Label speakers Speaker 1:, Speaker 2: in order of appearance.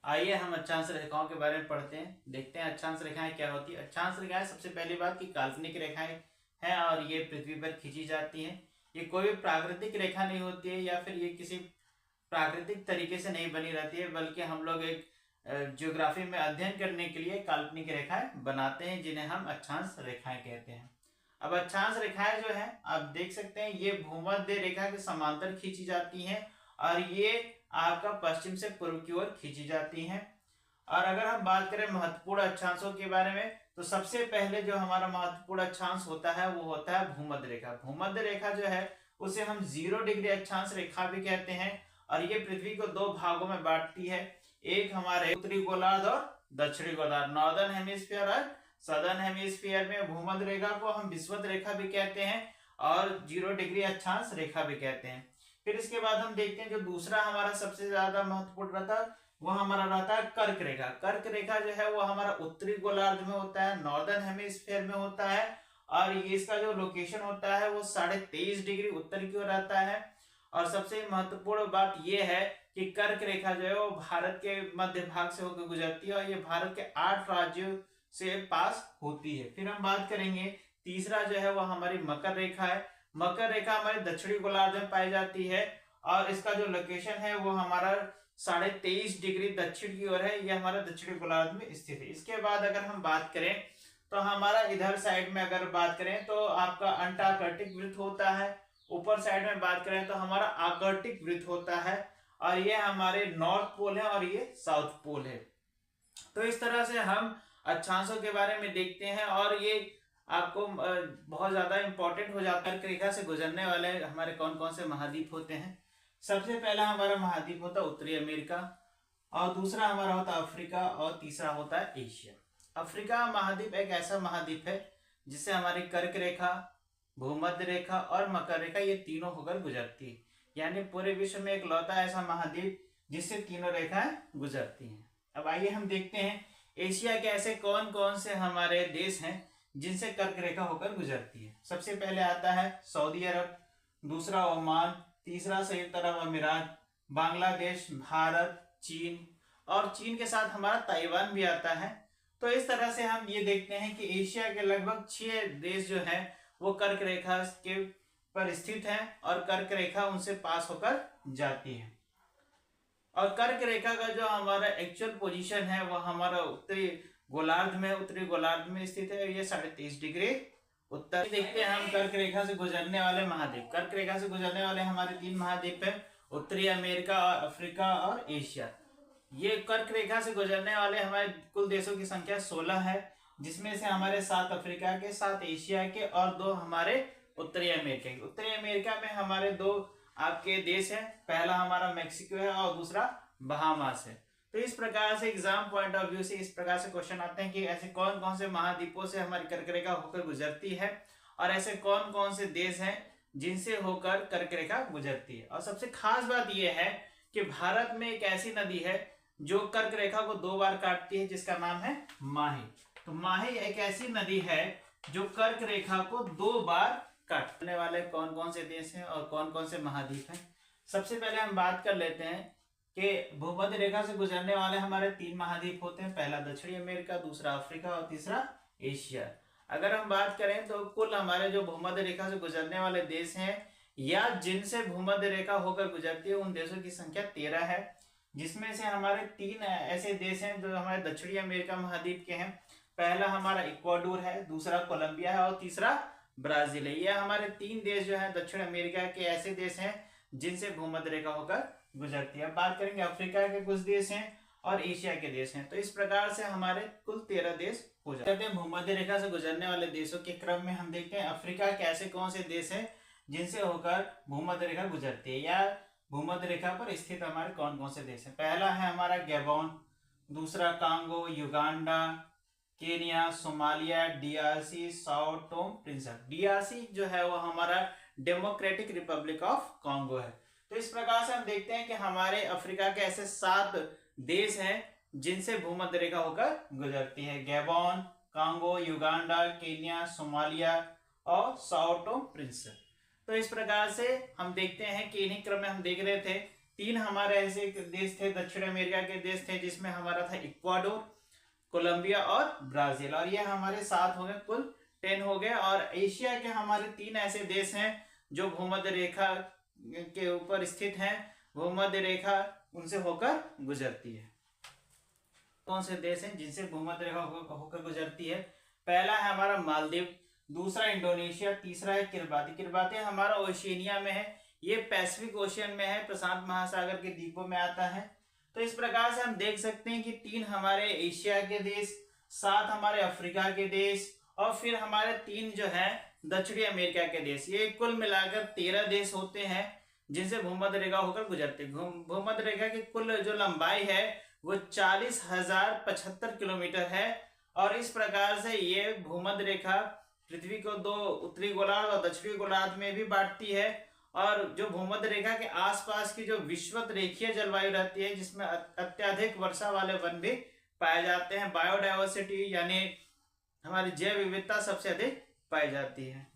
Speaker 1: आइए हम अक्षांश रेखाओं के बारे में पढ़ते हैं, देखते हैं अक्षांश रेखाएं क्या होती है। अक्षांश रेखाएं सबसे पहली बात की काल्पनिक रेखाएं हैं और ये पृथ्वी पर खींची जाती हैं। ये कोई भी प्राकृतिक रेखा नहीं होती है या फिर ये किसी प्राकृतिक तरीके से नहीं बनी रहती है, बल्कि हम लोग एक ज्योग्राफी में अध्ययन करने के लिए काल्पनिक रेखाएं बनाते हैं, जिन्हें हम अक्षांश रेखाएं कहते हैं। अब अक्षांश रेखाएं जो है आप देख सकते हैं, ये भूमध्य रेखा के समांतर खींची जाती हैं और ये आपका पश्चिम से पूर्व की ओर खींची जाती हैं। और अगर हम बात करें महत्वपूर्ण अक्षांशों के बारे में, तो सबसे पहले जो हमारा महत्वपूर्ण अक्षांश होता है वो होता है भूमध्य रेखा। भूमध्य रेखा जो है उसे हम 0 डिग्री अक्षांश रेखा भी कहते हैं और ये पृथ्वी को 2 भागों में बांटती है। एक हमारे उत्तरी गोलार्ध और दक्षिणी गोलार्ध, नॉर्दर्न हेमिस्फीयर और सदर्न हेमिस्फीयर में भूमध्य रेखा को हम विषुवत रेखा भी कहते हैं और 0 डिग्री अक्षांश रेखा भी कहते हैं। फिर इसके बाद हम देखते हैं जो दूसरा हमारा सबसे ज्यादा महत्वपूर्ण रहता है वो हमारा रहता है कर्क रेखा। कर्क रेखा जो है वो हमारा उत्तरी गोलार्ध में होता है, नॉर्दर्न हेमिस्फीयर में होता है और ये इसका जो लोकेशन होता है वो 23.5 डिग्री उत्तर की ओर रहता है। और सबसे महत्वपूर्ण बात यह है कि कर्क रेखा जो है वो भारत के मध्य भाग से होकर गुजरती है और ये भारत के 8 राज्यों से पास होती है। फिर हम बात करेंगे तीसरा जो है वो हमारी मकर रेखा है। मकर रेखा हमारे दक्षिणी गोलार्ध में पाई जाती है और इसका जो लोकेशन है वो हमारा 23.5 डिग्री दक्षिण की ओर है, यह हमारा दक्षिणी गोलार्ध में स्थित है। इसके बाद अगर हम बात करें तो हमारा इधर साइड में अगर बात करें तो आपका अंटार्कटिक वृत्त होता है, ऊपर साइड में बात करें तो हमारा आर्कटिक वृत्त होता है और ये हमारे नॉर्थ पोल है और ये साउथ पोल है। तो इस तरह से हम अक्षांशों के बारे में देखते हैं और ये आपको बहुत ज्यादा इंपॉर्टेंट हो जाता है। रेखा से गुजरने वाले हमारे कौन कौन से महाद्वीप होते हैं। सबसे पहला हमारा महाद्वीप होता है उत्तरी अमेरिका और दूसरा हमारा होता है अफ्रीका और तीसरा होता है एशिया। अफ्रीका महाद्वीप एक ऐसा महाद्वीप है जिससे हमारी कर्क रेखा, भूमध्य रेखा और मकर रेखा ये तीनों होकर गुजरती है, यानी पूरे विश्व में एक लौता ऐसा महाद्वीप जिससे तीनों रेखाएं गुजरती हैं। अब आइए हम देखते हैं एशिया के ऐसे कौन कौन से हमारे देश हैं जिनसे कर्क रेखा होकर गुजरती है। सबसे पहले आता है सऊदी अरब, दूसरा ओमान, तीसरा संयुक्त अरब अमीरात, बांग्लादेश, भारत, चीन और चीन के साथ हमारा ताइवान भी आता है। तो इस तरह से हम ये देखते हैं कि एशिया के लगभग 6 देश जो हैं वो कर्क रेखा के पर स्थित हैं और कर्क रेखा उनसे पास होकर जाती है। और कर्क रेखा का जो हमारा एक्चुअल पोजीशन है वह हमारा उत्तरी गोलार्ध में स्थित है, ये 23.5 डिग्री उत्तर। देखते हैं हम कर्क रेखा से गुजरने वाले महाद्वीप। कर्क रेखा से गुजरने वाले हमारे 3 महाद्वीप है, उत्तरी अमेरिका और अफ्रीका और एशिया। ये कर्क रेखा से गुजरने वाले हमारे कुल देशों की संख्या 16 है, जिसमें से हमारे 7 अफ्रीका के, 7 एशिया के और 2 हमारे उत्तरी अमेरिका के। उत्तरी अमेरिका में हमारे 2 आपके देश हैं, पहला हमारा मेक्सिको है और दूसरा बहामास है। तो इस प्रकार से एग्जाम पॉइंट ऑफ व्यू से इस प्रकार से क्वेश्चन आते हैं कि ऐसे कौन कौन से महाद्वीपों से हमारी कर्क रेखा होकर गुजरती है और ऐसे कौन कौन से देश हैं जिनसे होकर कर्क रेखा गुजरती है। और सबसे खास बात यह है कि भारत में एक ऐसी नदी है जो कर्क रेखा को 2 बार काटती है, जिसका नाम है माही। तो माही एक ऐसी नदी है जो कर्क रेखा को 2 बार काटने वाले कौन कौन से देश हैं और कौन कौन से महाद्वीप हैं। सबसे पहले हम बात कर लेते हैं कि भूमध्य रेखा से गुजरने वाले हमारे 3 महाद्वीप होते हैं, पहला दक्षिणी अमेरिका, दूसरा अफ्रीका और तीसरा एशिया। अगर हम बात करें तो कुल हमारे जो भूमध्य रेखा से गुजरने वाले देश हैं या जिनसे भूमध्य रेखा होकर गुजरती है उन देशों की संख्या 13 है, जिसमें से हमारे 3 ऐसे देश हैं जो हमारे दक्षिणी अमेरिका महाद्वीप के हैं। पहला हमारा इक्वाडोर है, दूसरा कोलंबिया है और तीसरा ब्राजील है। यह हमारे 3 देश जो है दक्षिण अमेरिका के ऐसे देश हैं जिनसे भूमध्य रेखा होकर गुजरती है। बात करेंगे अफ्रीका के कुछ देश हैं और एशिया के देश हैं। तो इस प्रकार से हमारे कुल 13 देश हो जाते हैं। भूमध्य रेखा से गुजरने वाले देशों के क्रम में हम देखते हैं अफ्रीका के ऐसे कौन से देश हैं जिनसे होकर भूमध्य रेखा गुजरती है या भूमध्य रेखा पर स्थित हमारे कौन कौन से देश हैं। पहला है हमारा गैबोन, दूसरा Congo, Uganda, Kenya, Somalia, DRC, Sao Tome Principe. DRC जो है वो हमारा डेमोक्रेटिक रिपब्लिक ऑफ कांगो है। तो इस प्रकार से हम देखते हैं कि हमारे अफ्रीका के ऐसे 7 देश हैं जिनसे भूमध्य रेखा होकर गुजरती है, Gabon, Congo, Uganda, Kenya, Somalia और साओ टोम प्रिंसिप। तो इस प्रकार से हम देखते हैं कि इन्हीं क्रम में हम देख रहे थे तीन हमारे ऐसे देश थे, दक्षिण अमेरिका के देश थे, जिसमें हमारा था इक्वाडोर, कोलंबिया और ब्राजील, और ये हमारे 7 हो गए, कुल 10 हो गए। और एशिया के हमारे 3 ऐसे देश हैं जो भूमध्य रेखा के ऊपर स्थित हैं, भूमध्य रेखा उनसे होकर गुजरती है। कौन से देश हैं जिनसे भूमध्य रेखा होकर गुजरती है? पहला है हमारा मालदीव, दूसरा इंडोनेशिया, तीसरा है किरबाती। किरबाती हमारा ओशिनिया में है, ये पैसिफिक ओशियन में है, प्रशांत महासागर के द्वीपों में आता है। तो इस प्रकार से हम देख सकते हैं कि 3 हमारे एशिया के देश, 7 हमारे अफ्रीका के देश, और फिर हमारे 3 जो है दक्षिणी अमेरिका के देश। ये कुल मिलाकर 13 देश होते हैं जिनसे भूमध्य रेखा होकर गुजरते हैं। भूमध्य रेखा की कुल जो लंबाई है वो 40,075 किलोमीटर है। और इस प्रकार से ये भूमध्य रेखा पृथ्वी को 2 उत्तरी गोलार्ध और दक्षिणी गोलार्ध में भी बांटती है। और जो भूमध्य रेखा के आसपास की जो विषुवत रेखीय जलवायु रहती है, जिसमें अत्यधिक वर्षा वाले वन भी पाए जाते हैं, बायोडायवर्सिटी यानी हमारी जैव विविधता सबसे अधिक पाई जाती है।